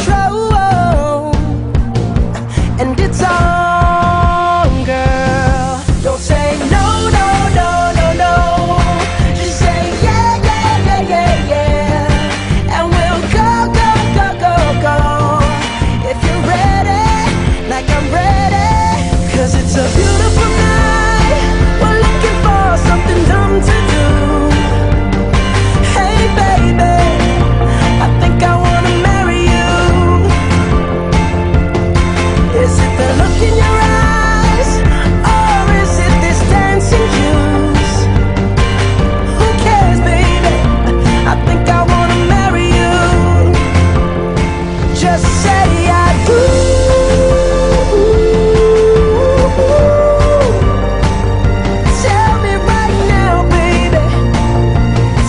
control, and it's on, girl. Don't say no, no, no, no, no. Just say yeah, yeah, yeah, yeah, yeah. And we'll go, go, go, go, go. If you're ready, like I'm ready. 'Cause it's a beautiful night. We're looking for something dumb to do. Hey baby, I think I wanna marry you. Is it the look in your eyes, or is it this dancing juice? Who cares, baby? I think I wanna marry you. Just say I do. Tell me right now, baby.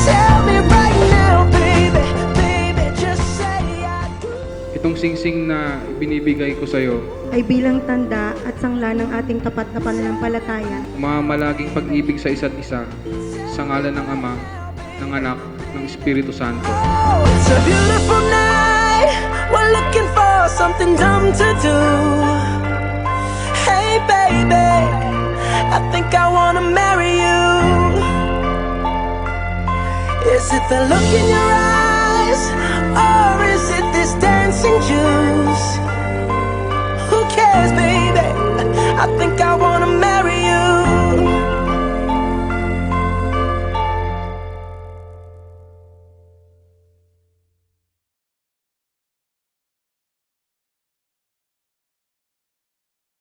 Tell me right now, baby. Baby, just say I do. Itong singsing na binibigay ko sa'yo, ay bilang tanda at sangla ng ating tapat na pananampalataya mamalaging pag-ibig sa isa't isa, sa ngalan ng Ama, ng Anak, ng Espiritu Santo. Oh, it's a beautiful night. We're looking for something dumb to do. Hey baby, I think I wanna marry you. Is it the look in your eyes, or is it this dancing juice? Who cares, baby? I think I wanna